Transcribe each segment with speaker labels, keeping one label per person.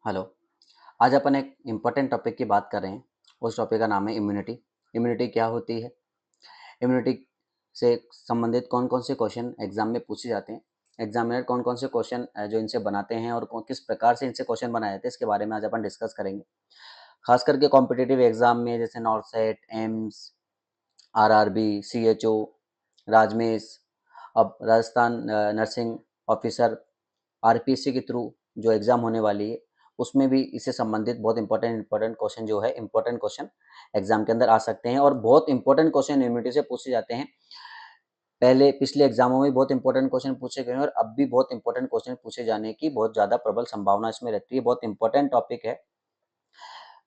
Speaker 1: Hello. आज अपन एक important topic की बात कर रहे हैं। उस टॉपिक का नाम है इम्यूनिटी। इम्यूनिटी क्या होती है? इम्यूनिटी से संबंधित कौन कौन से क्वेश्चन एग्जाम में पूछे जाते हैं, एग्जामिनर कौन कौन से क्वेश्चन जो इनसे बनाते हैं और किस प्रकार से इनसे क्वेश्चन बनाए जाते हैं, इसके बारे में आज अपन डिस्कस करेंगे। खास करके कॉम्पिटिटिव एग्जाम में जैसे नॉर्सेट, एम्स, आरआरबी, सीएचओ, राजमेश, अब राजस्थान नर्सिंग ऑफिसर, आरपीएससी के थ्रू जो एग्जाम होने वाली है उसमें भी इससे संबंधित बहुत इंपॉर्टेंट क्वेश्चन जो है इंपॉर्टेंट क्वेश्चन एग्जाम के अंदर आ सकते हैं और बहुत इंपॉर्टेंट क्वेश्चन इम्यूनिटी से पूछे जाते हैं। पहले पिछले एग्जामों में बहुत इंपॉर्टेंट क्वेश्चन पूछे गए हैं और अब भी बहुत इंपॉर्टेंट क्वेश्चन पूछे जाने की बहुत ज़्यादा प्रबल संभावना इसमें रहती है। बहुत इंपॉर्टेंट टॉपिक है।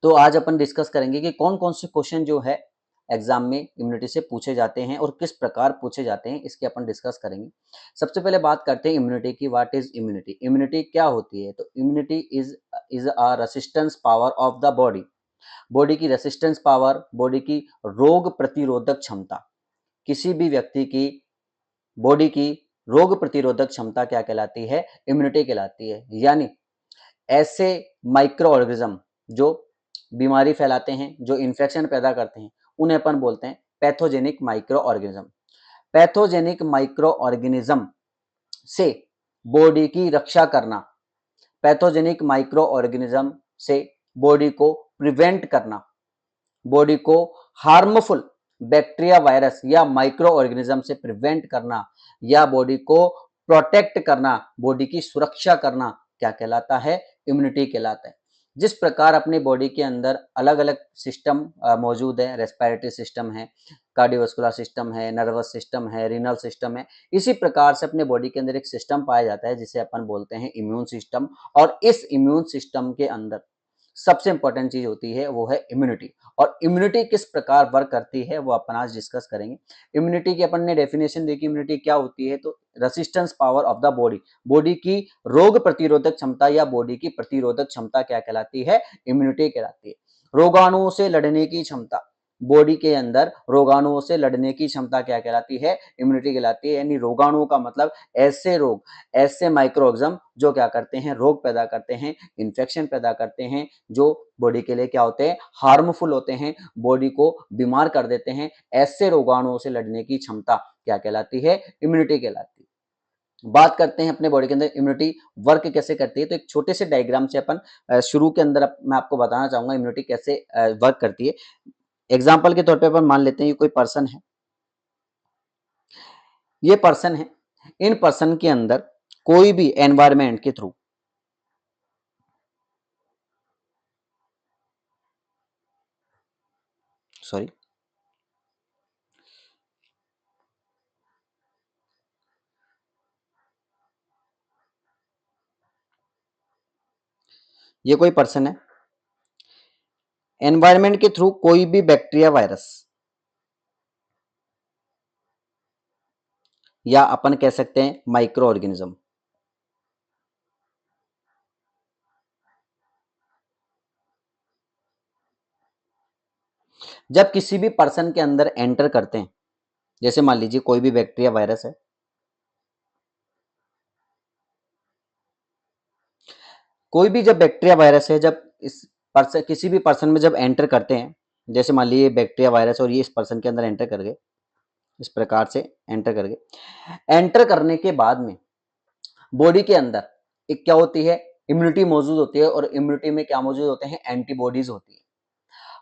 Speaker 1: तो आज अपन डिस्कस करेंगे कि कौन कौन से क्वेश्चन जो है एग्जाम में इम्यूनिटी से पूछे जाते हैं और किस प्रकार पूछे जाते हैं, इसके अपन डिस्कस करेंगे। सबसे पहले बात करते हैं इम्यूनिटी की। What is immunity? इम्यूनिटी क्या होती है? तो immunity is a resistance power of the body. Body की रेसिस्टेंस पावर, बॉडी की रोग प्रतिरोधक क्षमता। किसी भी व्यक्ति की बॉडी की रोग प्रतिरोधक क्षमता क्या कहलाती है? इम्यूनिटी कहलाती है। यानी ऐसे माइक्रो ऑर्गेनिज्म जो बीमारी फैलाते हैं, जो इन्फेक्शन पैदा करते हैं, उन्हें अपन बोलते हैं pathogenic micro organism. Pathogenic micro organism से बॉडी की रक्षा करना, पैथोजेनिक माइक्रो ऑर्गेनिज्म से बॉडी को प्रिवेंट करना, बॉडी को हार्मफुल बैक्टीरिया, वायरस या माइक्रो ऑर्गेनिज्म से प्रिवेंट करना या बॉडी को प्रोटेक्ट करना, बॉडी की सुरक्षा करना क्या कहलाता है? इम्यूनिटी कहलाता है। जिस प्रकार अपनी बॉडी के अंदर अलग अलग सिस्टम मौजूद है, रेस्पिरेटरी सिस्टम है, कार्डियोवास्कुलर सिस्टम है, नर्वस सिस्टम है, रीनल सिस्टम है, इसी प्रकार से अपने बॉडी के अंदर एक सिस्टम पाया जाता है जिसे अपन बोलते हैं इम्यून सिस्टम। और इस इम्यून सिस्टम के अंदर सबसे इंपॉर्टेंट चीज होती है वो है इम्यूनिटी। और इम्यूनिटी किस प्रकार वर्क करती है वो अपन आज डिस्कस करेंगे। इम्यूनिटी की अपन ने डेफिनेशन देखी, इम्यूनिटी क्या होती है? तो resistance power of the body, body की रोग प्रतिरोधक क्षमता या बॉडी की प्रतिरोधक क्षमता क्या कहलाती है? इम्यूनिटी कहलाती है। रोगाणुओं से लड़ने की क्षमता, बॉडी के अंदर रोगाणुओं से लड़ने की क्षमता क्या कहलाती है? इम्यूनिटी कहलाती है। यानी रोगाणुओं का मतलब ऐसे रोग, ऐसे माइक्रोऑर्गेनिज्म जो क्या करते हैं? रोग पैदा करते हैं, इन्फेक्शन पैदा करते हैं, जो बॉडी के लिए क्या होते हैं? हार्मफुल होते हैं, बॉडी को बीमार कर देते हैं। ऐसे रोगाणुओं से लड़ने की क्षमता क्या कहलाती है? इम्यूनिटी कहलाती है। बात करते हैं अपने बॉडी के अंदर इम्यूनिटी वर्क कैसे करती है। तो एक छोटे से डायग्राम से अपन शुरू के अंदर मैं आपको बताना चाहूंगा इम्यूनिटी कैसे वर्क करती है। एग्जाम्पल के तौर पे अपन मान लेते हैं ये कोई पर्सन है, ये पर्सन है। इन पर्सन के अंदर कोई भी एनवायरमेंट के थ्रू, सॉरी, ये कोई पर्सन है, एनवायरमेंट के थ्रू कोई भी बैक्टीरिया, वायरस या अपन कह सकते हैं माइक्रो ऑर्गेनिज्म, जब किसी भी पर्सन के अंदर एंटर करते हैं, जैसे मान लीजिए कोई भी बैक्टीरिया, वायरस है, कोई भी जब बैक्टीरिया, वायरस है, जब इस पर्सन किसी भी पर्सन में जब एंटर करते हैं, जैसे मान लीजिए बैक्टीरिया, वायरस और ये इस पर्सन के अंदर एंटर कर गए, इस प्रकार से एंटर कर गए। एंटर करने के बाद में बॉडी के अंदर एक क्या होती है? इम्यूनिटी मौजूद होती है। और इम्यूनिटी में क्या मौजूद होते हैं? एंटीबॉडीज होती है।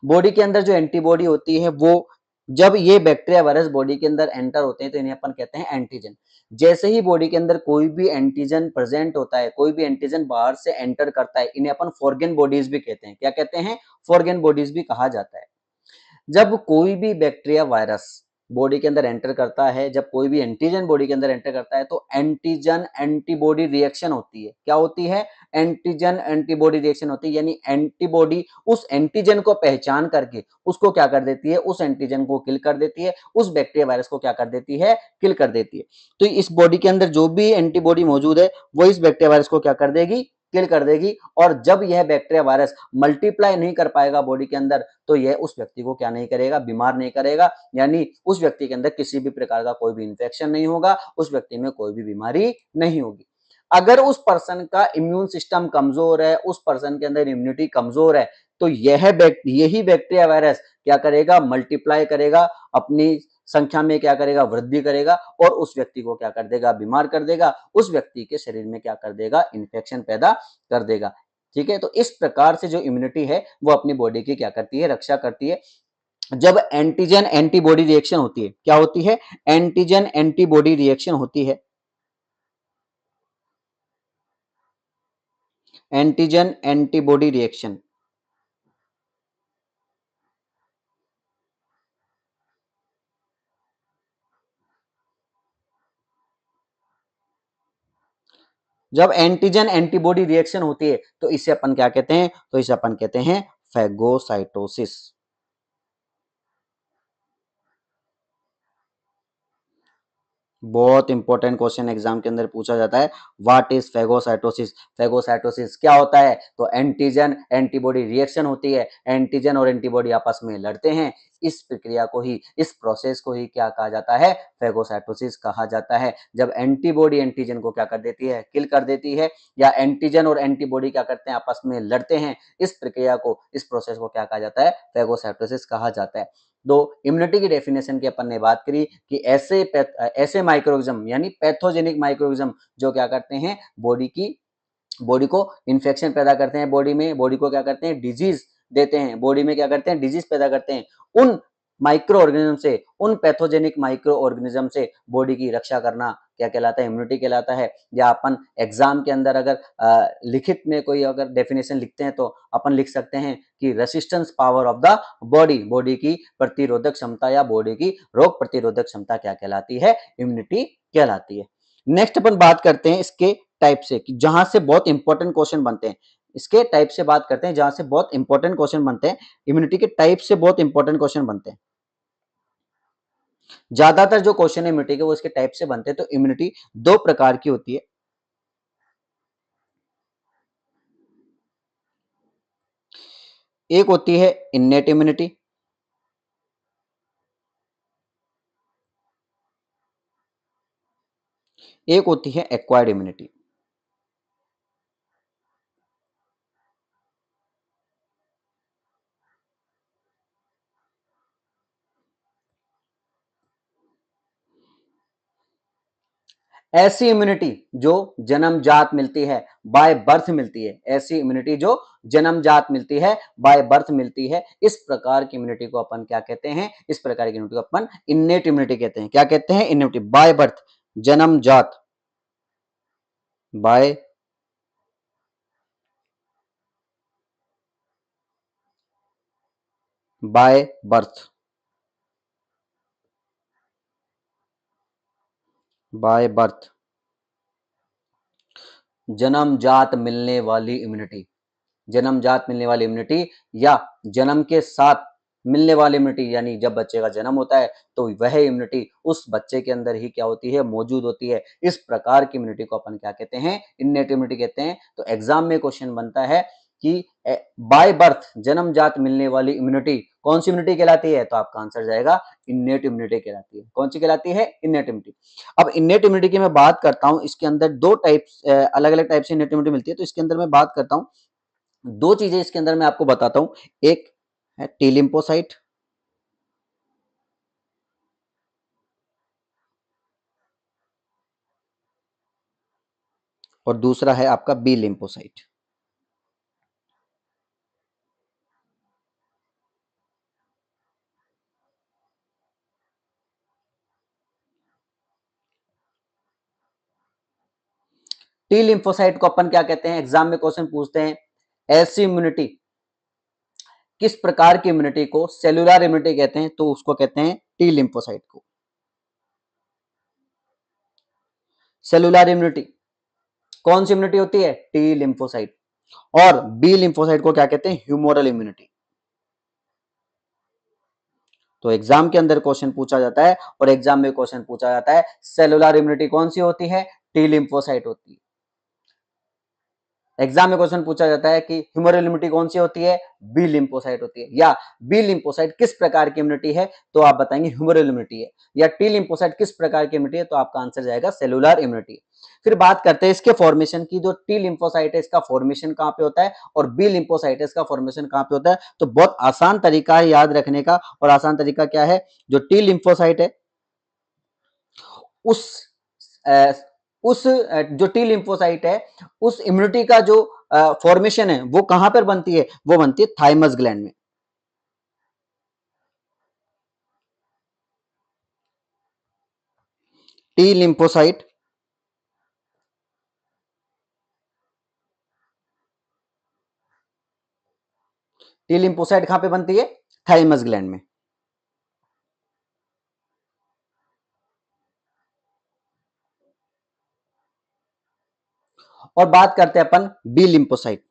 Speaker 1: बॉडी के अंदर जो एंटीबॉडी होती है वो जब ये बैक्टीरिया, वायरस बॉडी के अंदर एंटर होते हैं तो इन्हें अपन कहते हैं एंटीजन। जैसे ही बॉडी के अंदर कोई भी एंटीजन प्रेजेंट होता है, कोई भी एंटीजन बाहर से एंटर करता है, इन्हें अपन फॉरेन बॉडीज भी कहते हैं। क्या कहते हैं? फॉरेन बॉडीज भी कहा जाता है। जब कोई भी बैक्टीरिया, वायरस बॉडी के अंदर एंटर करता है, जब कोई भी एंटीजन बॉडी के अंदर एंटर करता है तो एंटीजन एंटीबॉडी रिएक्शन होती है। क्या होती है? एंटीजन एंटीबॉडी रिएक्शन होती है। यानी एंटीबॉडी उस एंटीजन को पहचान करके उसको क्या कर देती है? उस एंटीजन को किल कर देती है, उस बैक्टीरिया, वायरस को क्या कर देती है? किल कर देती है। तो इस बॉडी के अंदर जो भी एंटीबॉडी मौजूद है वो इस बैक्टीरिया, वायरस को क्या कर देगी? किल कर देगी। और जब यह बैक्टीरिया, वायरस मल्टीप्लाई नहीं कर पाएगा बॉडी के अंदर तो यह उस व्यक्ति को क्या नहीं करेगा? बीमार नहीं करेगा। यानी उस व्यक्ति के अंदर किसी भी प्रकार का कोई भी इंफेक्शन नहीं होगा, उस व्यक्ति में कोई भी बीमारी नहीं होगी। अगर उस पर्सन का इम्यून सिस्टम कमजोर है, उस पर्सन के अंदर इम्यूनिटी कमजोर है, तो यही बैक्टीरिया वायरस क्या करेगा, मल्टीप्लाई करेगा, अपनी संख्या में क्या करेगा, वृद्धि करेगा और उस व्यक्ति को क्या कर देगा, बीमार कर देगा, उस व्यक्ति के शरीर में क्या कर देगा, इन्फेक्शन पैदा कर देगा। ठीक है, तो इस प्रकार से जो इम्यूनिटी है वो अपनी बॉडी की क्या करती है, रक्षा करती है। जब एंटीजन एंटीबॉडी रिएक्शन होती है, क्या होती है, एंटीजन एंटीबॉडी रिएक्शन होती है, एंटीजन एंटीबॉडी रिएक्शन। जब एंटीजन एंटीबॉडी रिएक्शन होती है तो इसे अपन क्या कहते हैं, तो इसे अपन कहते हैं फैगोसाइटोसिस। बहुत इंपॉर्टेंट क्वेश्चन एग्जाम के अंदर पूछा जाता है, व्हाट इज फैगोसाइटोसिस। फैगोसाइटोसिस क्या होता है, तो एंटीजन एंटीबॉडी रिएक्शन होती है, एंटीजन और एंटीबॉडी आपस में लड़ते हैं, इस प्रक्रिया को ही, इस प्रोसेस को ही क्या कहा जाता है, फैगोसाइटोसिस कहा जाता है। जब एंटीबॉडी एंटीजन को क्या कर देती है, किल कर देती है, या एंटीजन और एंटीबॉडी क्या करते हैं, आपस में लड़ते हैं, इस प्रक्रिया को, इस प्रोसेस को क्या कहा जाता है, फैगोसाइटोसिस कहा जाता है। दो इम्यूनिटी की डेफिनेशन की अपन ने बात करी कि ऐसे माइक्रोऑर्गेनिज्म यानी पैथोजेनिक माइक्रोऑर्गेनिज्म जो क्या करते हैं, बॉडी को इन्फेक्शन पैदा करते हैं, बॉडी में, बॉडी को क्या करते हैं, डिजीज देते हैं, बॉडी में क्या करते हैं, डिजीज पैदा करते हैं। उन माइक्रो ऑर्गेनिज्म से, उन पैथोजेनिक माइक्रो ऑर्गेनिज्म से बॉडी की रक्षा करना क्या कहलाता है, इम्यूनिटी कहलाता है। या अपन एग्जाम के अंदर अगर लिखित में कोई अगर डेफिनेशन लिखते हैं तो अपन लिख सकते हैं कि resistance power of the body, body की प्रतिरोधक क्षमता या बॉडी की रोग प्रतिरोधक क्षमता क्या कहलाती है, इम्यूनिटी कहलाती है। नेक्स्ट अपन बात करते हैं इसके टाइप से, कि जहां से बहुत इंपॉर्टेंट क्वेश्चन बनते हैं, इसके टाइप से बात करते हैं जहां से बहुत इंपॉर्टेंट क्वेश्चन बनते हैं, इम्यूनिटी के टाइप से बहुत इंपॉर्टेंट क्वेश्चन बनते हैं। ज्यादातर जो क्वेश्चन है इम्यूनिटी के वो इसके टाइप से बनते हैं। तो इम्यूनिटी दो प्रकार की होती है, एक होती है इन्नेट इम्यूनिटी, एक होती है एक्वायर्ड इम्यूनिटी। ऐसी इम्यूनिटी जो जन्मजात मिलती है, बाय बर्थ मिलती है, ऐसी इम्यूनिटी जो जन्मजात मिलती है, बाय बर्थ मिलती है, इस प्रकार की इम्यूनिटी को अपन क्या कहते हैं, इस प्रकार की इम्यूनिटी को अपन इन्नेट इम्यूनिटी कहते हैं। क्या कहते हैं, इन्नेट, बाय बर्थ, जन्मजात, by by birth, by birth, जन्मजात मिलने वाली इम्यूनिटी, जन्मजात मिलने वाली इम्यूनिटी, या जन्म के साथ मिलने वाली इम्यूनिटी, यानी जब बच्चे का जन्म होता है तो वह इम्यूनिटी उस बच्चे के अंदर ही क्या होती है, मौजूद होती है। इस प्रकार की इम्यूनिटी को अपन क्या कहते हैं, इन्नेट इम्यूनिटी कहते हैं। तो एग्जाम में क्वेश्चन बनता है कि बाय बर्थ जन्मजात मिलने वाली इम्यूनिटी कौन सी इम्यूनिटी कहलाती है, तो आपका आंसर जाएगा इन्नेट इम्यूनिटी कहलाती है। कौन सी कहलाती है, इन्नेट इम्यूनिटी। अब इन्नेट इम्यूनिटी की मैं बात करता हूं, इसके अंदर दो टाइप्स, अलग अलग टाइप से इन्नेट इम्यूनिटी मिलती है, तो इसके अंदर मैं बात करता हूं, दो चीजें इसके अंदर मैं आपको बताता हूं। एक है टी लिम्फोसाइट, और दूसरा है आपका बी लिम्फोसाइट। टी लिम्फोसाइट को अपन क्या कहते हैं, एग्जाम में क्वेश्चन पूछते हैं, ऐसी इम्यूनिटी, किस प्रकार की इम्यूनिटी को सेलुलर इम्यूनिटी कहते हैं, तो उसको कहते हैं टी लिम्फोसाइट को। सेलुलर इम्यूनिटी कौन सी इम्यूनिटी होती है, टी लिम्फोसाइट। और बी लिम्फोसाइट को क्या कहते हैं, ह्यूमोरल इम्यूनिटी। तो एग्जाम के अंदर क्वेश्चन पूछा जाता है, और एग्जाम में क्वेश्चन पूछा जाता है सेलुलर इम्यूनिटी कौन सी होती है, टी लिम्फोसाइट होती है। एग्जाम में क्वेश्चन पूछा जाता है कि ह्यूमरल इम्यूनिटी कौन सी होती है, बी लिम्फोसाइट होती है, या बी लिम्फोसाइट किस प्रकार की इम्यूनिटी है, तो आप बताएंगे ह्यूमरल इम्यूनिटी है, या टी लिम्फोसाइट किस प्रकार की इम्यूनिटी है, तो आपका आंसर जाएगा सेलुलर इम्यूनिटी। फिर बात करते हैं इसके फॉर्मेशन की। जो टी लिम्फोसाइट है इसका फॉर्मेशन कहां पे होता है और बी लिम्फोसाइट है इसका फॉर्मेशन कहां पे होता है, तो बहुत आसान तरीका है याद रखने का। और आसान तरीका क्या है, जो टी लिम्फोसाइट है उस जो टी लिम्फोसाइट है उस इम्यूनिटी का जो फॉर्मेशन है वो कहां पर बनती है, वो बनती है थाइमस ग्लैंड में। टी लिम्फोसाइट टी लिम्फोसाइट कहां पे बनती है, थाइमस ग्लैंड में। और बात करते हैं अपन बी लिम्फोसाइट।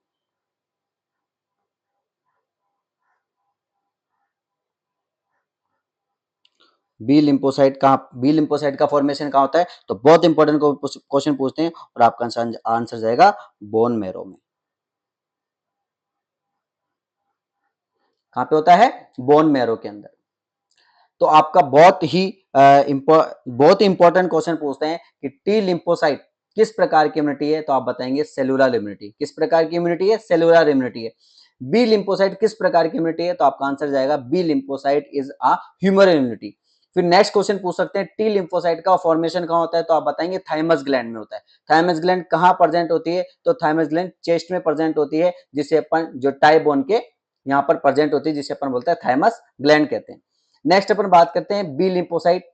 Speaker 1: बी लिम्फोसाइट का फॉर्मेशन कहां होता है, तो बहुत इंपॉर्टेंट क्वेश्चन पूछते हैं और आपका आंसर जाएगा बोन मेरो में। कहां पे होता है, बोन मेरो के अंदर। तो आपका बहुत ही इंपॉर्टेंट क्वेश्चन पूछते हैं कि टी लिम्फोसाइट किस प्रकार की इम्यूनिटी है, तो आप बताएंगे सेलुलर इम्यूनिटी। किस प्रकार की इम्यूनिटी है, सेलुलर इम्यूनिटी है। बी लिम्फोसाइट किस प्रकार की इम्यूनिटी है, तो आपका आंसर जाएगा B lymphocyte is a humoral immunity. फिर नेक्स्ट क्वेश्चन पूछ सकते हैं टी लिम्फोसाइट का फॉर्मेशन कहां होता है, तो आप बताएंगे थाइमस ग्लैंड में होता है। थाइमस ग्लैंड कहां प्रेजेंट होती है, तो थाइमस ग्लैंड चेस्ट में प्रेजेंट होती है, जिसे अपन जो टाई बोन के यहाँ पर प्रेजेंट होती है, जिसे अपन बोलते हैं थाइमस ग्लैंड कहते हैं। नेक्स्ट अपन बात करते हैं बी लिम्फोसाइट।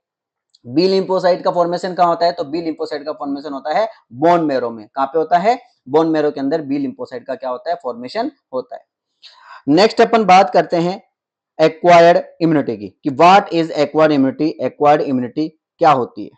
Speaker 1: बी लिम्फोसाइट का फॉर्मेशन कहां होता है, तो बी लिम्फोसाइट का फॉर्मेशन होता है बोन मेरो में। कहां पे होता है, बोन मेरो के अंदर बी लिम्फोसाइट का क्या होता है, फॉर्मेशन होता है। नेक्स्ट अपन बात करते हैं एक्वायर्ड इम्यूनिटी की, कि what is acquired immunity. Acquired immunity क्या होती है,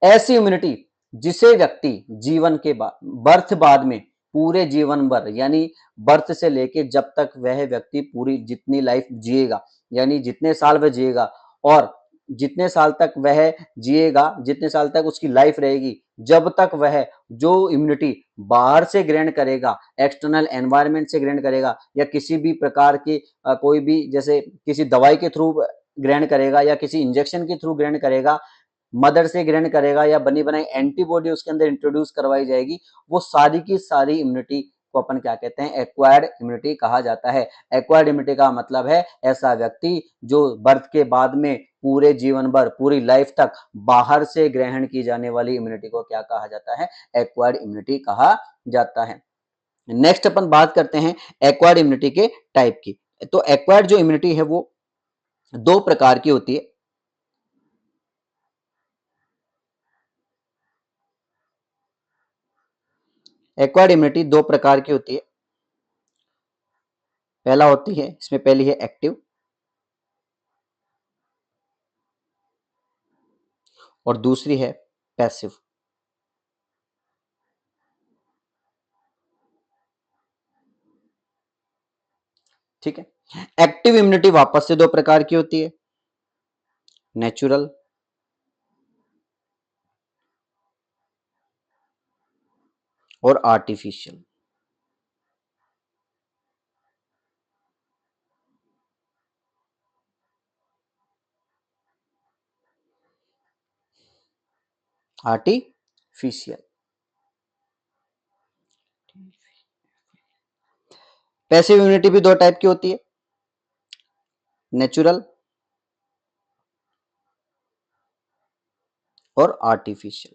Speaker 1: ऐसी इम्यूनिटी जिसे व्यक्ति जीवन के बाद, बर्थ बाद में पूरे जीवन भर, यानी बर्थ से लेके जब तक वह व्यक्ति पूरी जितनी लाइफ जिएगा, यानी जितने साल वह जिएगा, और जितने साल तक वह जिएगा, जितने साल तक उसकी लाइफ रहेगी, जब तक वह जो इम्यूनिटी बाहर से ग्रहण करेगा, एक्सटर्नल एनवायरनमेंट से ग्रहण करेगा, या किसी भी प्रकार की कोई भी, जैसे किसी दवाई के थ्रू ग्रहण करेगा या किसी इंजेक्शन के थ्रू ग्रहण करेगा, मदर से ग्रहण करेगा, या बनी बनाई एंटीबॉडी उसके अंदर इंट्रोड्यूस करवाई जाएगी, वो सारी की सारी इम्यूनिटी को अपन क्या कहते हैं, एक्वायर्ड इम्यूनिटी कहा जाता है। एक्वायर्ड इम्यूनिटी का मतलब है ऐसा व्यक्ति जो बर्थ के बाद में पूरे जीवन भर, पूरी लाइफ तक बाहर से ग्रहण की जाने वाली इम्यूनिटी को क्या कहा जाता है, एक्वायर्ड इम्यूनिटी कहा जाता है। नेक्स्ट अपन बात करते हैं एक्वायर्ड इम्यूनिटी के टाइप की। तो एक्वायर्ड जो इम्यूनिटी है वो दो प्रकार की होती है। एक्वायर्ड इम्यूनिटी दो प्रकार की होती है। पहला होती है, इसमें पहली है एक्टिव और दूसरी है पैसिव। ठीक है। एक्टिव इम्यूनिटी वापस से दो प्रकार की होती है, नेचुरल और आर्टिफिशियल। आर्टिफिशियल। पैसिव इम्यूनिटी भी दो टाइप की होती है, नेचुरल और आर्टिफिशियल।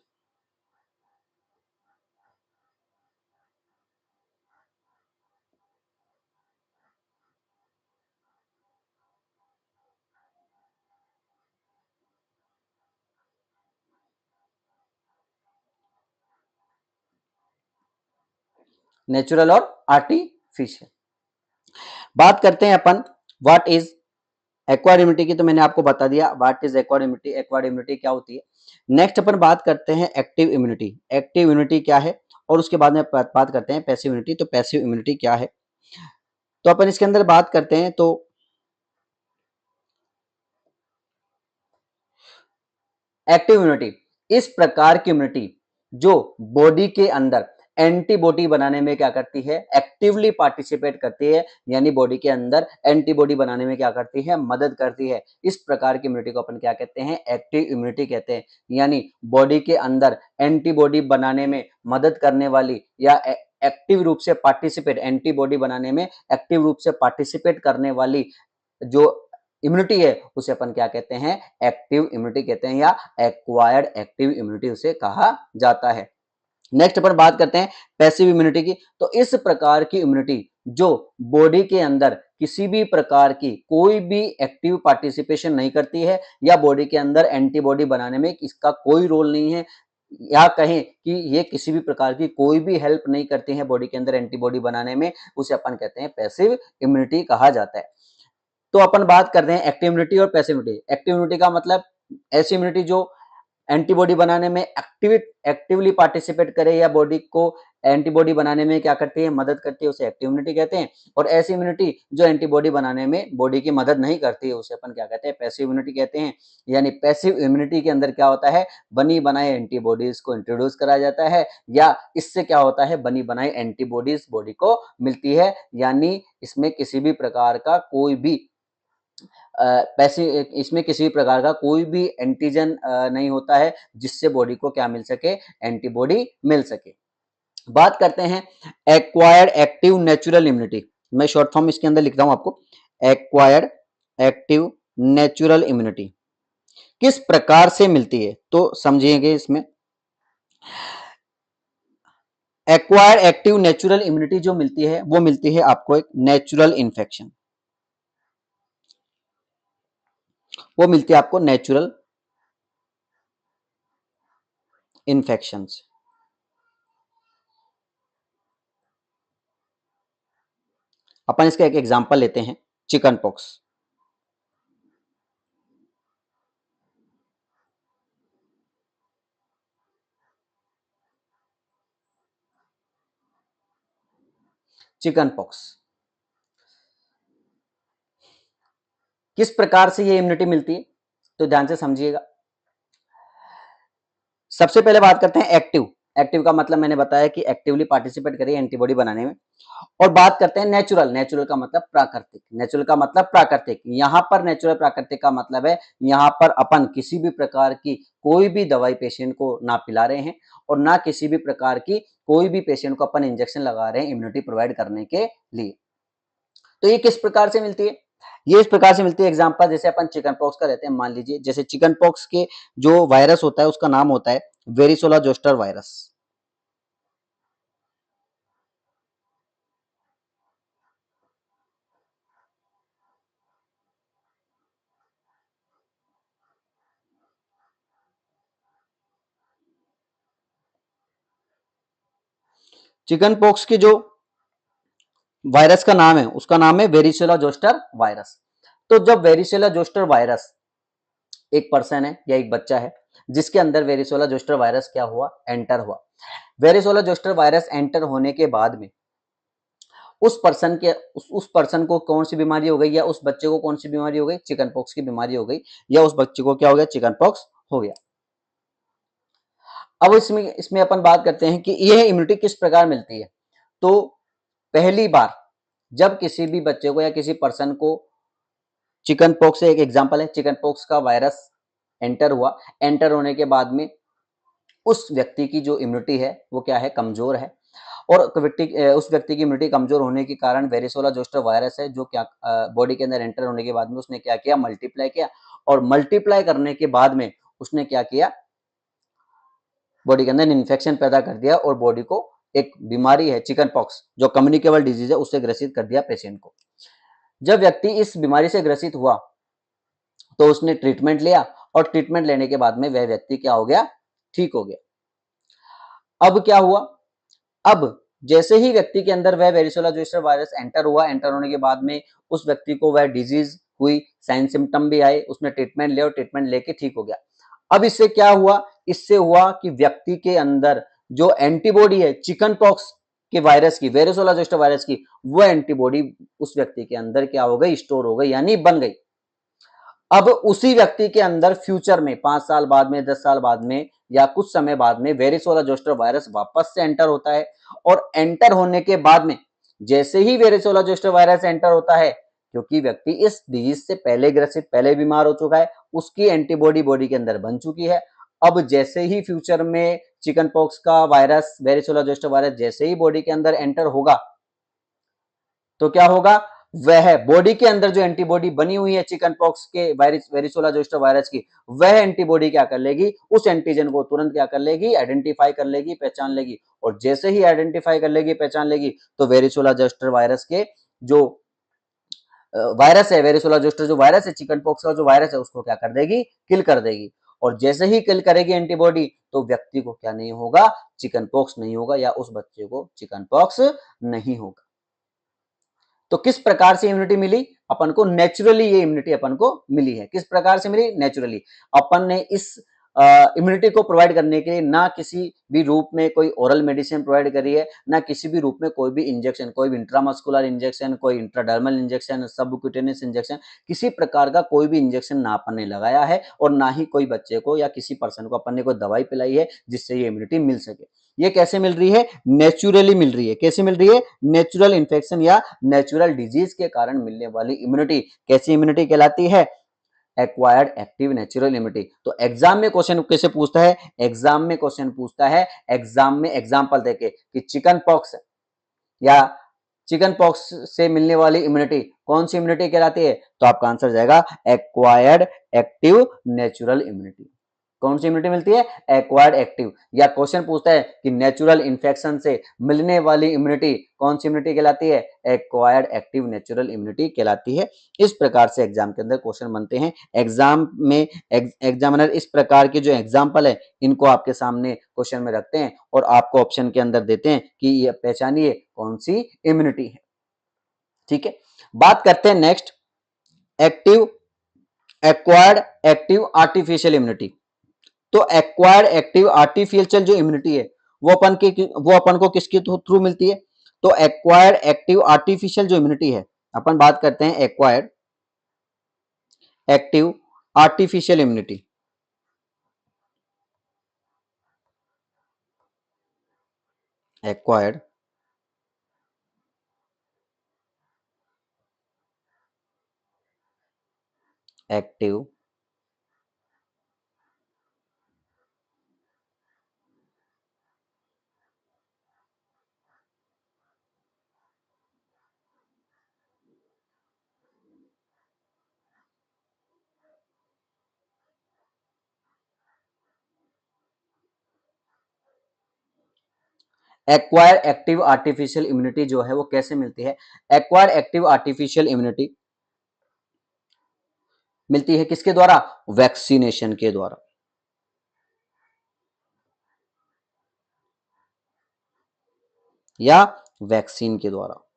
Speaker 1: नेचुरल और आर्टिफिशियल। बात करते हैं अपन व्हाट इज एक्वायर्ड इम्यूनिटी की। तो मैंने आपको बता दिया what is acquired immunity, acquired immunity क्या होती है। नेक्स्ट अपन बात करते हैं एक्टिव इम्यूनिटी। एक्टिव इम्यूनिटी क्या है, और उसके बाद में बात करते हैं पैसिव इम्यूनिटी। तो पैसिव इम्यूनिटी क्या है, तो अपन इसके अंदर बात करते हैं। तो एक्टिव इम्यूनिटी इस प्रकार की इम्यूनिटी जो बॉडी के अंदर एंटीबॉडी बनाने में क्या करती है, एक्टिवली पार्टिसिपेट करती है, यानी बॉडी के अंदर एंटीबॉडी बनाने में क्या करती है, मदद करती है। इस प्रकार की इम्यूनिटी को अपन क्या कहते हैं, एक्टिव इम्यूनिटी कहते हैं। यानी बॉडी के अंदर एंटीबॉडी बनाने में मदद करने वाली या एक्टिव रूप से पार्टिसिपेट, एंटीबॉडी बनाने में एक्टिव रूप से पार्टिसिपेट करने वाली जो इम्यूनिटी है उसे अपन क्या कहते हैं, एक्टिव इम्यूनिटी कहते हैं, या एक्वायर्ड एक्टिव इम्यूनिटी उसे कहा जाता है। नेक्स्ट अपन बात करते हैं पैसिव इम्यूनिटी की। तो इस प्रकार की इम्यूनिटी जो बॉडी के अंदर किसी भी प्रकार की कोई भी एक्टिव पार्टिसिपेशन नहीं करती है, या बॉडी के अंदर एंटीबॉडी बनाने में इसका कोई रोल नहीं है, या कहें कि ये किसी भी प्रकार की कोई भी हेल्प नहीं करती है बॉडी के अंदर एंटीबॉडी बनाने में, उसे अपन कहते हैं पैसिव इम्यूनिटी कहा जाता है। तो अपन बात करते हैं एक्टिव इम्यूनिटी और पैसिव इम्यूनिटी। एक्टिव इम्यूनिटी का मतलब ऐसी इम्यूनिटी जो एंटीबॉडी बनाने में एक्टिवली पार्टिसिपेट करे, या बॉडी को एंटीबॉडी बनाने में क्या करती है, मदद करती है, उसे एक्टिव इम्यूनिटी कहते हैं। और ऐसी इम्यूनिटी जो एंटीबॉडी बनाने में बॉडी की मदद नहीं करती है, उसे अपन क्या कहते हैं, पैसिव इम्यूनिटी कहते हैं। यानी पैसिव इम्यूनिटी के अंदर क्या होता है, बनी बनाई एंटीबॉडीज को इंट्रोड्यूस कराया जाता है, या इससे क्या होता है, बनी बनाई एंटीबॉडीज बॉडी को मिलती है। यानी इसमें किसी भी प्रकार का कोई भी इसमें किसी प्रकार का कोई भी एंटीजन नहीं होता है जिससे बॉडी को क्या मिल सके, एंटीबॉडी मिल सके। बात करते हैं एक्वायर्ड एक्टिव नेचुरल इम्यूनिटी। मैं शॉर्ट फॉर्म इसके अंदर लिख रहा हूं आपको, एक्वायर्ड एक्टिव नेचुरल इम्यूनिटी किस प्रकार से मिलती है, तो समझिएगा इसमें। एक्वायर्ड एक्टिव नेचुरल इम्यूनिटी जो मिलती है वो मिलती है आपको एक नेचुरल इन्फेक्शन, वो मिलती है आपको नेचुरल इन्फेक्शंस। अपन इसका एक एग्जांपल लेते हैं, चिकन पॉक्स। चिकन पॉक्स किस प्रकार से ये इम्यूनिटी मिलती है, तो ध्यान से समझिएगा। सबसे पहले बात करते हैं एक्टिव। एक्टिव का मतलब मैंने बताया कि एक्टिवली पार्टिसिपेट करिए एंटीबॉडी बनाने में। और बात करते हैं नेचुरल। नेचुरल का मतलब प्राकृतिक। नेचुरल का मतलब प्राकृतिक। यहां पर नेचुरल प्राकृतिक का मतलब है यहां पर अपन किसी भी प्रकार की कोई भी दवाई पेशेंट को ना पिला रहे हैं, और ना किसी भी प्रकार की कोई भी पेशेंट को अपन इंजेक्शन लगा रहे हैं इम्यूनिटी प्रोवाइड करने के लिए। तो ये किस प्रकार से मिलती है, ये इस प्रकार से मिलती है। एग्जांपल जैसे अपन चिकन पॉक्स का लेते हैं, मान लीजिए जैसे चिकन पॉक्स के जो वायरस होता है उसका नाम होता है वेरिसोला जोस्टर वायरस। चिकन पॉक्स की जो वायरस का नाम है उसका नाम है वेरिसोला जोस्टर वायरस। तो जब वेरिसोला जोस्टर वायरस, एक पर्सन है या एक बच्चा है जिसके अंदर वेरिसोला जोस्टर वायरस क्या हुआ, एंटर हुआ। वेरिसोला जोस्टर वायरस एंटर होने के बाद में उस पर्सन को कौन सी बीमारी हो गई, या उस बच्चे को कौन सी बीमारी हो गई, चिकन पॉक्स की बीमारी हो गई, या उस बच्चे को क्या हो गया, चिकन पॉक्स हो गया। अब इसमें इसमें अपन बात करते हैं कि यह इम्यूनिटी किस प्रकार मिलती है। तो पहली बार जब किसी भी बच्चे को या किसी पर्सन को चिकन पॉक्स से, एक एग्जांपल है चिकन पॉक्स का वायरस एंटर हुआ, एंटर होने के बाद में उस व्यक्ति की जो इम्यूनिटी है वो क्या है, कमजोर है। और उस व्यक्ति की इम्यूनिटी कमजोर होने के कारण वेरिसोला जोस्टर वायरस है जो क्या बॉडी के अंदर एंटर होने के बाद में उसने क्या किया, मल्टीप्लाई किया। और मल्टीप्लाई करने के बाद में उसने क्या किया, बॉडी के अंदर इन्फेक्शन पैदा कर दिया, और बॉडी को एक बीमारी है चिकन पॉक्स जो कम्युनिकेबल डिजीज है उससे ग्रसित कर दिया पेशेंट को। जब व्यक्ति इस बीमारी से ग्रसित हुआ तो उसने ट्रीटमेंट लिया, और ट्रीटमेंट लेने के बाद में वह व्यक्ति क्या हो गया, ठीक हो गया। अब क्या हुआ, अब जैसे ही व्यक्ति के अंदर वह वेरिसोला जोस्टर वायरस एंटर हुआ, एंटर होने के बाद में उस व्यक्ति को वह डिजीज हुई, साइन सिम्टम भी आए, उसने ट्रीटमेंट लिया और ट्रीटमेंट लेके ठीक हो गया। अब इससे क्या हुआ, इससे हुआ कि व्यक्ति के अंदर जो एंटीबॉडी है चिकन पॉक्स के वायरस की, वेरिसोला जोस्टर वायरस की, वह एंटीबॉडी उस व्यक्ति के अंदर क्या हो गई, स्टोर हो गई, यानी बन गई। अब उसी व्यक्ति के अंदर फ्यूचर में 5 साल बाद में, 10 साल बाद में या कुछ समय बाद में वेरिसोला जोस्टर वायरस वापस से एंटर होता है और एंटर होने के बाद में जैसे ही वेरिसोला जोस्टर वायरस एंटर होता है, क्योंकि व्यक्ति इस डिजीज से पहले ग्रसित, पहले बीमार हो चुका है, उसकी एंटीबॉडी बॉडी के अंदर बन चुकी है। अब जैसे ही फ्यूचर में चिकन पॉक्स का वायरस, वेरिसोला जोस्टर वायरस जैसे ही बॉडी के अंदर एंटर होगा, तो क्या होगा, वह बॉडी के अंदर जो एंटीबॉडी बनी हुई है चिकन पॉक्स के वेरिसोला जोस्टर वायरस की, वह एंटीबॉडी क्या कर लेगी, उस एंटीजन को तुरंत क्या कर लेगी, आइडेंटिफाई कर लेगी, पहचान लेगी। और जैसे ही आइडेंटिफाई कर लेगी, पहचान लेगी, तो वेरिसोला जोस्टर वायरस के जो वायरस है, वेरिसोला जोस्टर जो वायरस है, चिकन पॉक्स का जो वायरस है, उसको क्या कर देगी, किल कर देगी। और जैसे ही किल करेगी एंटीबॉडी, तो व्यक्ति को क्या नहीं होगा, चिकन पॉक्स नहीं होगा, या उस बच्चे को चिकन पॉक्स नहीं होगा। तो किस प्रकार से इम्यूनिटी मिली अपन को, नेचुरली ये इम्यूनिटी अपन को मिली है। किस प्रकार से मिली, नेचुरली। अपन ने इस इम्यूनिटी को प्रोवाइड करने के लिए ना किसी भी रूप में कोई ओरल मेडिसिन प्रोवाइड करी है, ना किसी भी रूप में कोई भी इंजेक्शन, कोई भी इंट्रामस्कुलर इंजेक्शन, कोई इंट्राडर्मल इंजेक्शन, सबक्यूटेनियस इंजेक्शन, किसी प्रकार का कोई भी इंजेक्शन ना अपन ने लगाया है, और ना ही कोई बच्चे को या किसी पर्सन को अपन ने कोई दवाई पिलाई है जिससे ये इम्यूनिटी मिल सके। ये कैसे मिल रही है, नेचुरली मिल रही है। कैसे मिल रही है, नेचुरल इन्फेक्शन या नेचुरल डिजीज के कारण मिलने वाली इम्यूनिटी कैसी इम्यूनिटी कहलाती है, एक्वायर्ड एक्टिव नेचुरल इम्यूनिटी। तो एग्जाम में क्वेश्चन कैसे पूछता है, एग्जाम में क्वेश्चन पूछता है, एग्जाम में एग्जांपल देके कि चिकन पॉक्स या चिकन पॉक्स से मिलने वाली इम्यूनिटी कौन सी इम्यूनिटी कहलाती है, तो आपका आंसर जाएगा एक्वायर्ड एक्टिव नेचुरल इम्यूनिटी। कौन सी इम्यूनिटी मिलती है, एक्वायर्ड एक्टिव। या क्वेश्चन पूछता है कि नेचुरल इन्फेक्शन से मिलने वाली इम्यूनिटी कौन सी इम्यूनिटी कहलाती है, एक्वायर्ड एक्टिव नेचुरल इम्यूनिटी कहलाती है। इस प्रकार से एग्जाम के अंदर क्वेश्चन बनते हैं। एग्जाम में एग्जामिनर इस प्रकार के जो एग्जाम्पल है, इनको आपके सामने क्वेश्चन में रखते हैं और आपको ऑप्शन के अंदर देते हैं कि ये पहचानिए कौन सी इम्यूनिटी है। ठीक है, बात करते हैं next, active acquired active artificial immunity. तो एक्वायर्ड एक्टिव आर्टिफिशियल जो इम्यूनिटी है, वो अपन को किसके थ्रू मिलती है, तो एक्वायर्ड एक्टिव आर्टिफिशियल जो इम्यूनिटी है, अपन बात करते हैं acquired active artificial immunity. Acquired active acquire active artificial immunity जो है वो कैसे मिलती है, एक्वायर एक्टिव आर्टिफिशियल इम्यूनिटी मिलती है किसके द्वारा, वैक्सीनेशन के द्वारा, या वैक्सीन के द्वारा।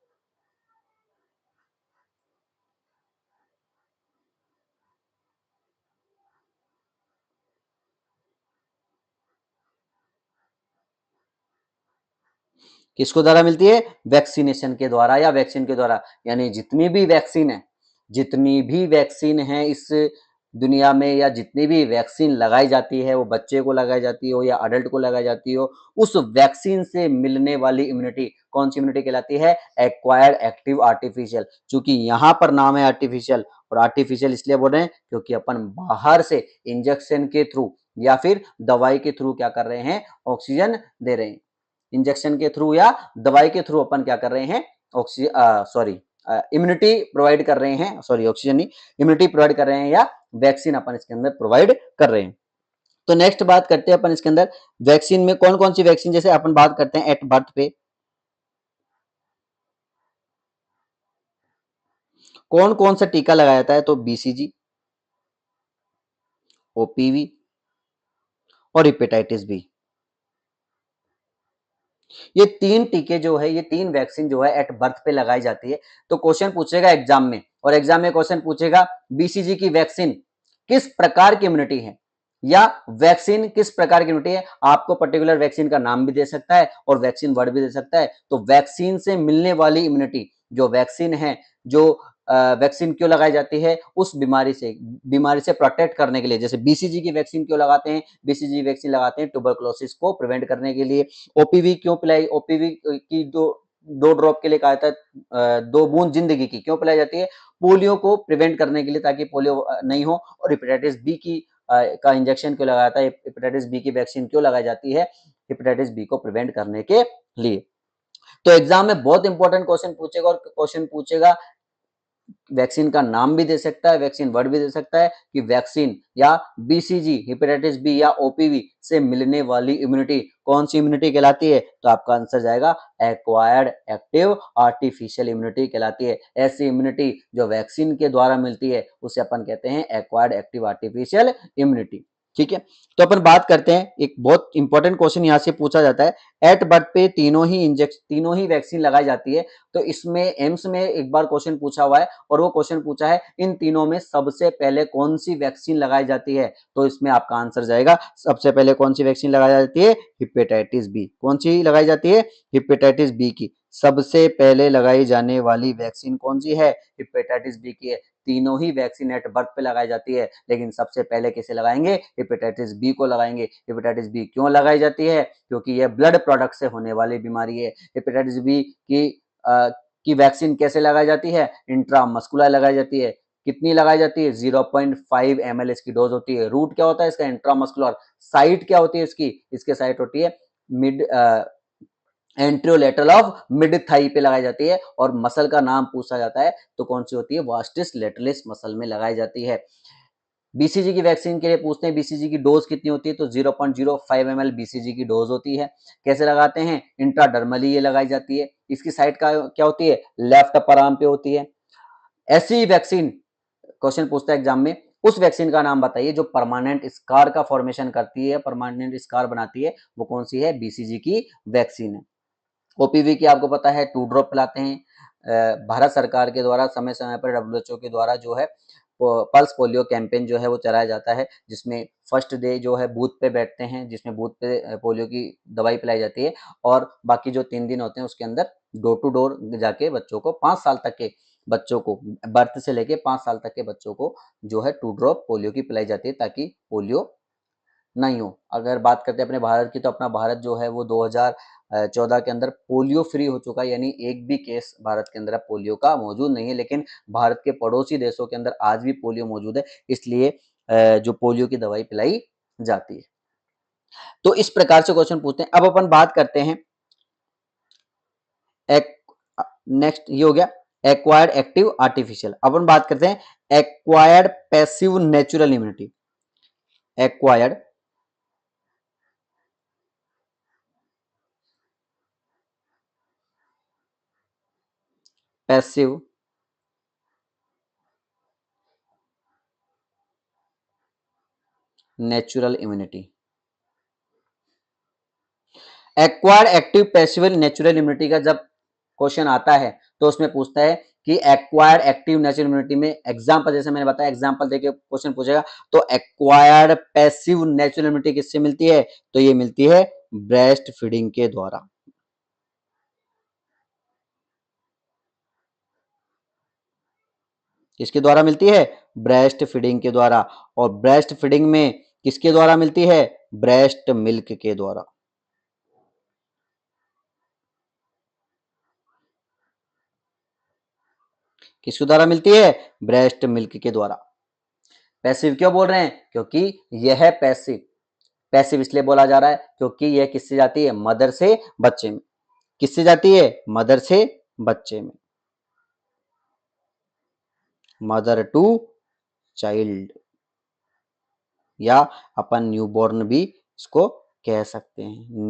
Speaker 1: किसको द्वारा मिलती है, वैक्सीनेशन के द्वारा या वैक्सीन के द्वारा। यानी जितनी भी वैक्सीन है, जितनी भी वैक्सीन है इस दुनिया में, या जितनी भी वैक्सीन लगाई जाती है, वो बच्चे को लगाई जाती हो या अडल्ट को लगाई जाती हो, उस वैक्सीन से मिलने वाली इम्यूनिटी कौन सी इम्यूनिटी कहलाती है, एक्वायर्ड एक्टिव आर्टिफिशियल। चूंकि यहां पर नाम है आर्टिफिशियल, और आर्टिफिशियल इसलिए बोल रहे हैं क्योंकि अपन बाहर से इंजेक्शन के थ्रू या फिर दवाई के थ्रू क्या कर रहे हैं, ऑक्सीजन दे रहे हैं। इंजेक्शन के थ्रू या दवाई के थ्रू अपन क्या कर रहे हैं, इम्यूनिटी प्रोवाइड कर रहे हैं, सॉरी ऑक्सीजन नहीं, इम्यूनिटी प्रोवाइड कर रहे हैं, या वैक्सीन अपन इसके अंदर प्रोवाइड कर रहे हैं। तो नेक्स्ट बात करते हैं अपन इसके अंदर, वैक्सीन में कौन कौन सी वैक्सीन, जैसे अपन बात करते हैं एट बर्थ पे कौन कौन सा टीका लगाया जाता है, तो बीसीजी, ओपीवी और हेपेटाइटिस बी। ये तीन टीके जो है, ये तीन वैक्सीन जो है एट बर्थ पे लगाई जाती है। तो क्वेश्चन पूछेगा एग्जाम में, और एग्जाम में क्वेश्चन पूछेगा बीसीजी की वैक्सीन किस प्रकार की इम्यूनिटी है, या वैक्सीन किस प्रकार की इम्यूनिटी है। आपको पर्टिकुलर वैक्सीन का नाम भी दे सकता है और वैक्सीन वर्ड भी दे सकता है। तो वैक्सीन से मिलने वाली इम्यूनिटी, जो वैक्सीन है, जो वैक्सीन क्यों लगाई जाती है? उस बीमारी से प्रोटेक्ट करने के लिए। जैसे बीसीजी की वैक्सीन क्यों लगाते हैं? बीसीजी वैक्सीन लगाते हैं ट्यूबरकुलोसिस को प्रिवेंट करने के लिए। ओपीवी क्यों पिलाई? ओपीवी की दो ड्रॉप के लिए कहा जाता है, 2 बूंद जिंदगी की क्यों पिलाई जाती है? पोलियो को प्रिवेंट करने के लिए, ताकि पोलियो नहीं हो। और हेपेटाइटिस बी का इंजेक्शन क्यों लगाया जाता है? हेपेटाइटिस बी की वैक्सीन क्यों लगाई जाती है? हेपेटाइटिस बी को प्रिवेंट करने के लिए। तो एग्जाम में बहुत इंपॉर्टेंट क्वेश्चन पूछेगा, और क्वेश्चन पूछेगा, वैक्सीन का नाम भी दे सकता है, वैक्सीन वर्ड भी दे सकता है कि वैक्सीन या बीसीजी, हेपेटाइटिस बी या ओपीवी से मिलने वाली इम्यूनिटी कौन सी इम्यूनिटी कहलाती है? तो आपका आंसर जाएगा एक्वायर्ड एक्टिव आर्टिफिशियल इम्यूनिटी कहलाती है। ऐसी इम्यूनिटी जो वैक्सीन के द्वारा मिलती है उसे अपन कहते हैं एक्वायर्ड एक्टिव आर्टिफिशियल इम्यूनिटी। ठीक है, तो अपन बात करते हैं, एक बहुत इंपॉर्टेंट क्वेश्चन यहां से पूछा जाता है, एट बर्थ पे तीनों ही वैक्सीन लगाई जाती है। तो इसमें एम्स में एक बार क्वेश्चन पूछा हुआ है, और वो क्वेश्चन पूछा है इन तीनों में सबसे पहले कौन सी वैक्सीन लगाई जाती है? तो इसमें आपका आंसर जाएगा, सबसे पहले कौन सी वैक्सीन लगाई जाती है? Hepatitis B. कौन सी लगाई जाती है? हेपेटाइटिस बी की सबसे पहले लगाई जाने वाली वैक्सीन कौन सी है? हेपेटाइटिस बी की है। तीनों ही वैक्सीन एट बर्थ पे लगाई जाती है, लेकिन सबसे पहले किसे लगाएंगे? हेपेटाइटिस बी को लगाएंगे। हेपेटाइटिस बी क्यों लगाई जाती है? क्योंकि यह ब्लड प्रोडक्ट से होने वाली बीमारी है। हेपेटाइटिस बी की वैक्सीन कैसे लगाई जाती है? इंट्रामस्कुलर लगाई जाती है। कितनी लगाई जाती है? 0.5 ml इसकी डोज होती है। रूट क्या होता है इसका? इंट्रामस्कुलर। साइट क्या होती है इसकी? इसके साइट होती है मिड एंट्रियोलेटरल ऑफ मिड थाई पे लगाई जाती है। और मसल का नाम पूछा जाता है तो कौन सी होती है? वास्टिस लेटरलिस मसल में लगाई जाती है। बीसीजी की वैक्सीन के लिए पूछते हैं बीसीजी की डोज कितनी होती है? तो 0.05 ml बीसीजी की डोज होती है। कैसे लगाते हैं? इंट्राडर्मली ये लगाई जाती है। इसकी साइट का क्या होती है? लेफ्ट अपर आर्म पे होती है। ऐसी वैक्सीन, क्वेश्चन पूछता है एग्जाम में, उस वैक्सीन का नाम बताइए जो परमानेंट स्कार का फॉर्मेशन करती है, परमानेंट स्कार बनाती है, वो कौन सी है? बीसीजी की वैक्सीन है। ओपीवी की आपको पता है 2 ड्रॉप पिलाते हैं। भारत सरकार के द्वारा समय समय पर डब्ल्यूएचओ के द्वारा जो है पल्स पोलियो कैंपेन जो है वो चलाया जाता है, जिसमें फर्स्ट डे जो है बूथ पे बैठते हैं, जिसमें बूथ पे पोलियो की दवाई पिलाई जाती है, और बाकी जो 3 दिन होते हैं उसके अंदर डोर टू डोर जाके बच्चों को 5 साल तक के बच्चों को, बर्थ से लेके 5 साल तक के बच्चों को जो है 2 ड्रॉप पोलियो की पिलाई जाती है, ताकि पोलियो नहीं हो। अगर बात करते हैं अपने भारत की, तो अपना भारत जो है वो 2014 के अंदर पोलियो फ्री हो चुका है, यानी एक भी केस भारत के अंदर पोलियो का मौजूद नहीं है। लेकिन भारत के पड़ोसी देशों के अंदर आज भी पोलियो मौजूद है, इसलिए जो पोलियो की दवाई पिलाई जाती है। तो इस प्रकार से क्वेश्चन पूछते हैं। अब अपन बात करते हैं नेक्स्ट, ये हो गया एक्वायर्ड एक्टिव आर्टिफिशियल। अपन बात करते हैं acquired passive natural immunity. Acquired passive natural immunity. Acquired active passive natural immunity का जब क्वेश्चन आता है तो उसमें पूछता है कि एक्वायर्ड एक्टिव नेचुरल इम्यूनिटी में एग्जांपल, जैसे मैंने बताया एग्जांपल देके क्वेश्चन पूछेगा, तो एक्वायर्ड पैसिव नेचुरल इम्यूनिटी किससे मिलती है? तो ये मिलती है ब्रेस्ट फीडिंग के द्वारा। किसके द्वारा मिलती है? ब्रेस्ट फीडिंग के द्वारा। और ब्रेस्ट फीडिंग में किसके द्वारा मिलती है? ब्रेस्ट मिल्क के द्वारा। किसके द्वारा मिलती है? ब्रेस्ट मिल्क के द्वारा। पैसिव क्यों बोल रहे हैं? क्योंकि यह है पैसिव। पैसिव इसलिए बोला जा रहा है क्योंकि यह किससे जाती है? मदर से बच्चे में। किससे जाती है? मदर से बच्चे में। मदर टू चाइल्ड, या अपन न्यूबॉर्न भी इसको कह सकते हैं।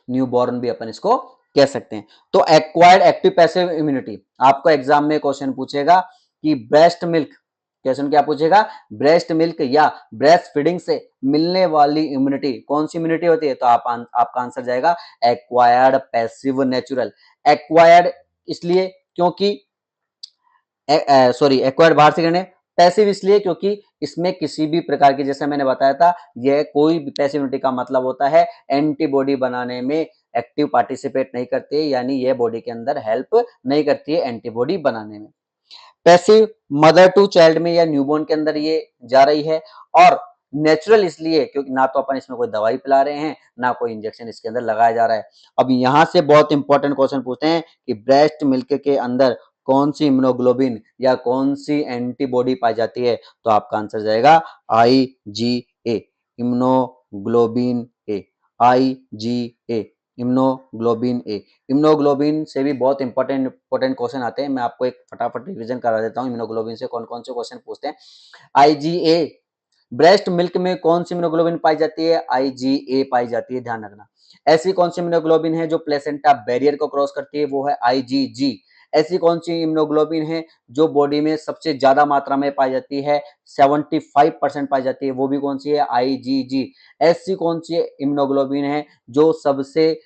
Speaker 1: न्यूबॉर्न भी अपन इसको कह सकते हैं। तो एक्वायर्ड एक्टिव पैसिव इम्यूनिटी, आपको एग्जाम में क्वेश्चन पूछेगा कि ब्रेस्ट मिल्क, क्वेश्चन क्या पूछेगा? ब्रेस्ट मिल्क या ब्रेस्ट फीडिंग से मिलने वाली इम्यूनिटी कौन सी इम्यूनिटी होती है? तो आपका आंसर जाएगा एक्वायर्ड पैसिव नेचुरल। एक्वायर्ड इसलिए क्योंकि सॉरी, एक्वायर्ड बाहर से करने, पैसिव इसलिए क्योंकि इसमें किसी भी प्रकार की, जैसे मैंने बताया था, यह कोई भी पैसिव इम्यूनिटी का मतलब होता है एंटीबॉडी बनाने में एक्टिव पार्टिसिपेट नहीं करती है, यानी ये बॉडी के अंदर हेल्प नहीं करती है एंटीबॉडी बनाने में। पैसिव मदर टू चाइल्ड में या न्यूबॉर्न के अंदर ये जा रही है, और नेचुरल इसलिए क्योंकि ना तो अपन इसमें कोई दवाई पिला रहे हैं, ना कोई इंजेक्शन इसके अंदर लगाया जा रहा है। अब यहाँ से बहुत इंपॉर्टेंट क्वेश्चन पूछते हैं कि ब्रेस्ट मिल्क के अंदर कौन सी इम्यूनोग्लोबिन या कौन सी एंटीबॉडी पाई जाती है, तो आपका आंसर जाएगा IgA, इम्यूनोग्लोबिन ए, IgA, इम्यूनोग्लोबिन ए। इम्यूनोग्लोबिन से भी बहुत इंपॉर्टेंट क्वेश्चन आते हैं, मैं आपको एक फटाफट रिवीजन करा देता हूँ इम्यूनोग्लोबिन से कौन कौन से क्वेश्चन पूछते हैं। IgA, ब्रेस्ट मिल्क में कौन सी इम्यूनोग्लोबिन पाई जाती है, IgA पाई जाती है, ध्यान रखना। ऐसी कौन सी इम्यूनोग्लोबिन है जो प्लेसेंटा बैरियर को क्रॉस करती है, वो है IgG। ऐसी कौन सी इम्यूनोग्लोबिन है जो बॉडी में सबसे ज्यादा मात्रा में पाई जाती है, 75% पाई जाती है, वो भी कौन सी है, IgG। ऐसी कौन सी इम्यूनोग्लोबिन है जो सबसे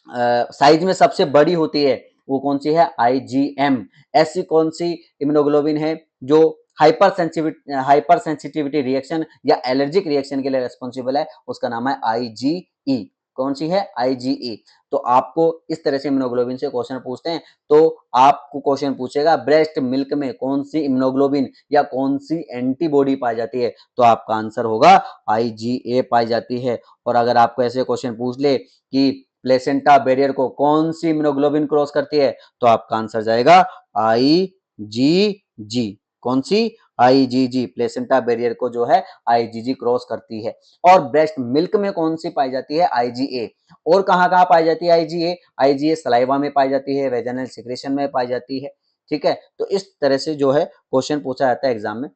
Speaker 1: साइज में सबसे बड़ी होती है, वो कौन सी है, IgM। ऐसी कौन सी इम्यूनोग्लोबिन है जो हाइपर सेंसिटिविटी रिएक्शन या एलर्जिक रिएक्शन के लिए रेस्पॉन्सिबल है, उसका नाम है IgE। कौन सी है, IgE। तो आपको इस तरह से इम्यूनोग्लोबिन से क्वेश्चन पूछते हैं, तो आपको क्वेश्चन पूछेगा ब्रेस्ट मिल्क में कौन सी इम्यूनोग्लोबिन या कौन सी एंटीबॉडी पाई जाती है, तो आपका आंसर होगा IgA पाई जाती है। और अगर आपको ऐसे क्वेश्चन पूछ ले कि प्लेसेंटा बैरियर को कौन सी इम्यूनोग्लोबिन क्रॉस करती है, तो आपका आंसर जाएगा IgG। कौन सी, IgG। प्लेसेंटा बैरियर को जो है IgG क्रॉस करती है। और ब्रेस्ट मिल्क में कौन सी पाई जाती है, IgA। और कहां कहां पाई जाती है IgA, IgA सलाइवा में पाई जाती है, वेजाइनल सिक्रेशन में पाई जाती है। ठीक है, तो इस तरह से जो है क्वेश्चन पूछा जाता है एग्जाम में।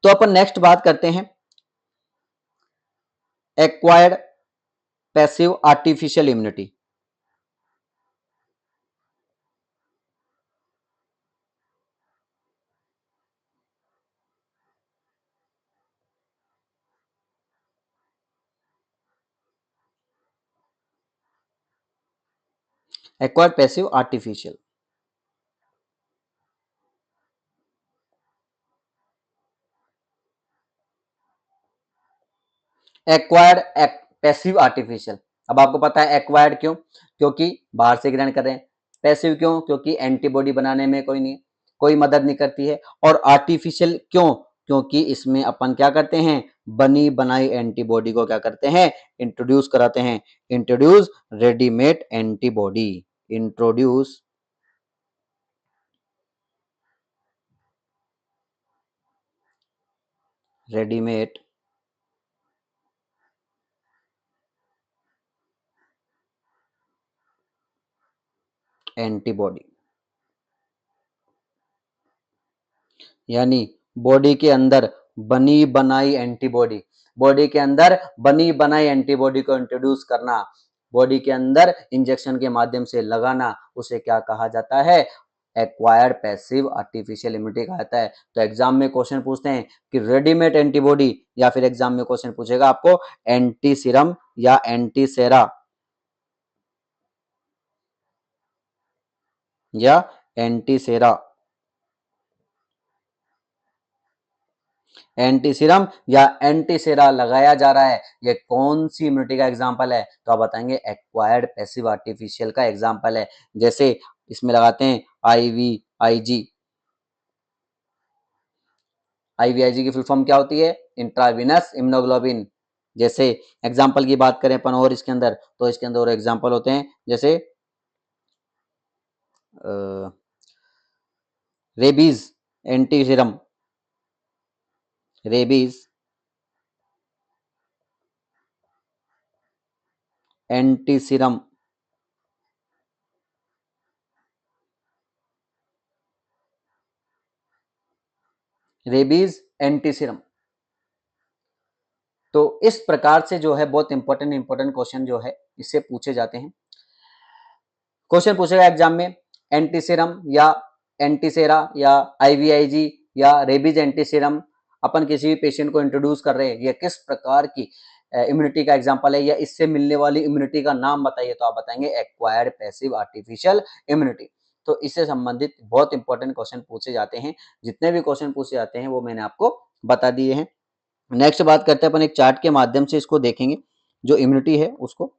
Speaker 1: तो अपन नेक्स्ट बात करते हैं acquired passive artificial immunity. Acquired passive artificial, acquired passive artificial. अब आपको पता है एक्वायर्ड क्यों, क्योंकि बाहर से ग्रहण कर रहे हैं। पैसिव क्यों, क्योंकि एंटीबॉडी बनाने में कोई मदद नहीं करती है। और आर्टिफिशियल क्यों, क्योंकि इसमें अपन क्या करते हैं, बनी बनाई एंटीबॉडी को क्या करते हैं, इंट्रोड्यूस कराते हैं। Introduce readymade antibody, introduce readymade antibody, यानी बॉडी के अंदर बनी बनाई एंटीबॉडी, बॉडी के अंदर बनी बनाई एंटीबॉडी को इंट्रोड्यूस करना, बॉडी के अंदर इंजेक्शन के माध्यम से लगाना, उसे क्या कहा जाता है, एक्वायर्ड पैसिव आर्टिफिशियल इम्यूनिटी कहा जाता है। तो एग्जाम में क्वेश्चन पूछते हैं कि रेडीमेड एंटीबॉडी, या फिर एग्जाम में क्वेश्चन पूछेगा आपको एंटी सीरम या एंटी सेरा या एंटी सेरा, एंटी सीरम या एंटी सेरा लगाया जा रहा है, ये कौन सी इम्यूनिटी का एग्जांपल है, तो आप बताएंगे एक्वायर्ड पैसिव आर्टिफिशियल का एग्जांपल है। जैसे इसमें लगाते हैं IVIG, IVIG की फुल फॉर्म क्या होती है, इंट्राविनस इम्यूनोग्लोबिन। जैसे एग्जांपल की बात करें अपन और इसके अंदर, तो इसके अंदर और एग्जांपल होते हैं, जैसे rabies anti serum, rabies anti serum, rabies anti serum. तो इस प्रकार से जो है बहुत इंपॉर्टेंट क्वेश्चन जो है इससे पूछे जाते हैं। क्वेश्चन पूछेगा एग्जाम में एंटी सीरम या एंटी सेरा या IVIG या रेबीज एंटी सीरम, अपन किसी भी पेशेंट को इंट्रोड्यूस कर रहे हैं, यह किस प्रकार की इम्यूनिटी का एग्जांपल है, या इससे मिलने वाली इम्यूनिटी का नाम बताइए, तो आप बताएंगे एक्वायर्ड पैसिव आर्टिफिशियल इम्यूनिटी। तो इससे संबंधित बहुत इंपॉर्टेंट क्वेश्चन पूछे जाते हैं, जितने भी क्वेश्चन पूछे जाते हैं वो मैंने आपको बता दिए हैं। नेक्स्ट बात करते हैं अपन एक चार्ट के माध्यम से इसको देखेंगे, जो इम्यूनिटी है उसको।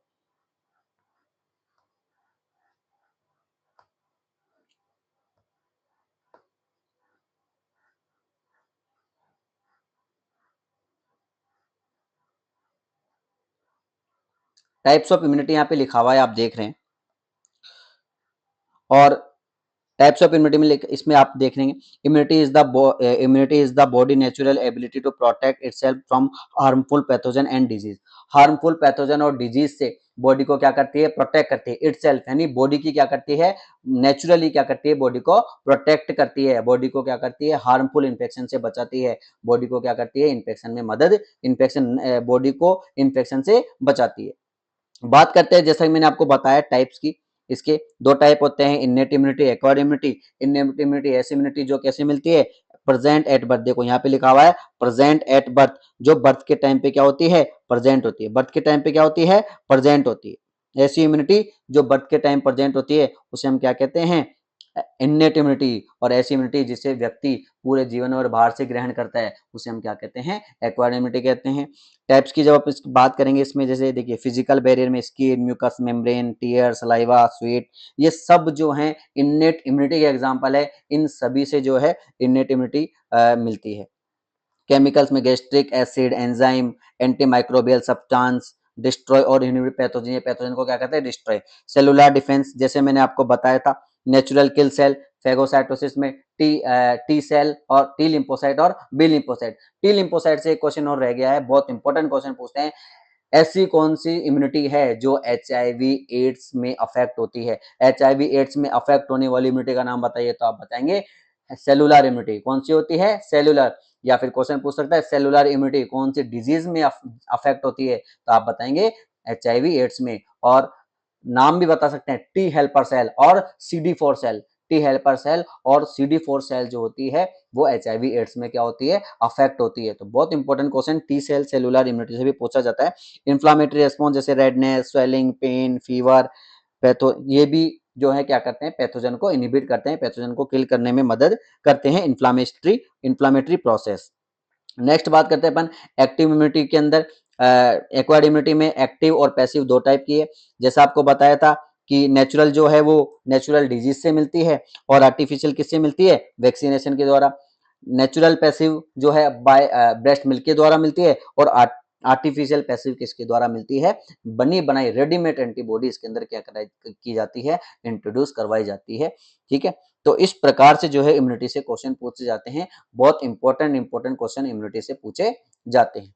Speaker 1: टाइप्स ऑफ इम्यूनिटी यहाँ पे लिखा हुआ है, आप देख रहे हैं। और टाइप्स ऑफ इम्यूनिटी में इसमें आप देख रहे हैं, immunity is the body natural ability to protect itself from harmful pathogen and disease. Harmful pathogen और डिजीज से बॉडी को क्या करती है, प्रोटेक्ट करती है। इटसेल्फ यानी बॉडी की क्या करती है, नेचुरली क्या करती है, बॉडी को प्रोटेक्ट करती है, बॉडी को क्या करती है, हार्मफुल इन्फेक्शन से बचाती है, बॉडी को क्या करती है, इन्फेक्शन में मदद, इन्फेक्शन बॉडी को इन्फेक्शन से बचाती है। बात करते हैं, जैसा कि मैंने आपको बताया टाइप्स की, इसके दो टाइप होते हैं, innate immunity, acquired immunity. Innate immunity ऐसी इम्यूनिटी जो कैसे मिलती है, प्रेजेंट एट बर्थ। देखो यहाँ पे लिखा हुआ है प्रेजेंट एट बर्थ, जो बर्थ के टाइम पे क्या होती है, प्रेजेंट होती है। बर्थ के टाइम पे क्या होती है, प्रेजेंट होती है। ऐसी इम्यूनिटी जो बर्थ के टाइम प्रेजेंट होती है उसे हम क्या कहते हैं, इन्नेट इम्यूनिटी। और ऐसी इम्यूनिटी जिसे व्यक्ति पूरे जीवन और बाहर से ग्रहण करता है उसे हम क्या कहते हैं, एक्वायर्ड इम्यूनिटी कहते हैं। टाइप्स की जब आप इसकी बात करेंगे, इसमें जैसे देखिए फिजिकल बैरियर में skin, mucous membrane, tear, saliva, sweat, ये सब जो हैं इन्नेट इम्यूनिटी के एग्जांपल है। इन सभी से जो है इन्नेट इम्यूनिटी मिलती है। केमिकल्स में gastric acid, enzyme, antimicrobial substance, destroy और इनहिबिट पैथोजन। ये पैथोजन को क्या कहते हैं, डिस्ट्रॉय। सेलुलर डिफेंस, जैसे मैंने आपको बताया था, नेचुरल किल सेल, फेगोसाइटोसिस में टी सेल और टी लिम्फोसाइट और बी लिम्फोसाइट। टी लिम्फोसाइट से एक क्वेश्चन और रह गया है, बहुत इंपॉर्टेंट क्वेश्चन पूछते हैं, ऐसी कौन सी इम्यूनिटी है जो HIV एड्स में अफेक्ट होती है। HIV एड्स में अफेक्ट होने वाली इम्यूनिटी का नाम बताइए, तो आप बताएंगे सेलुलर इम्यूनिटी। कौन सी होती है, सेलुलर। या फिर क्वेश्चन पूछ सकता है सेलुलर इम्यूनिटी कौन सी डिजीज में अफेक्ट होती है, तो आप बताएंगे HIV एड्स में। और नाम भी बता सकते हैं, टी हेल्पर सेल और CD4 cell. T helper cell और CD4 सेल जो होती है वो HIV एड्स में क्या होती है, अफेक्ट होती है। तो बहुत important question T cell cellular immunity से भी पूछा जाता है। इन्फ्लामेटरी रेस्पॉन्स, जैसे redness, swelling, pain, fever, patho, ये भी जो है क्या करते हैं, पैथोजन को इनहिबिट करते हैं, पैथोजन को किल करने में मदद करते हैं, इन्फ्लामेटरी प्रोसेस। नेक्स्ट बात करते हैं अपन एक्टिव इम्यूनिटी के अंदर। एक्वायर्ड इम्यूनिटी में एक्टिव और पैसिव दो टाइप की है। जैसा आपको बताया था कि नेचुरल जो है वो नेचुरल डिजीज से मिलती है, और आर्टिफिशियल किससे मिलती है, वैक्सीनेशन के द्वारा। नेचुरल पैसिव जो है बाय ब्रेस्ट मिल्क के द्वारा मिलती है, और आर्टिफिशियल पैसिव किसके द्वारा मिलती है, बनी बनाई रेडीमेड एंटीबॉडी इसके अंदर क्या की जाती है, इंट्रोड्यूस करवाई जाती है। ठीक है, तो इस प्रकार से जो है इम्यूनिटी से क्वेश्चन पूछे जाते हैं। बहुत इंपॉर्टेंट क्वेश्चन इम्यूनिटी से पूछे जाते हैं।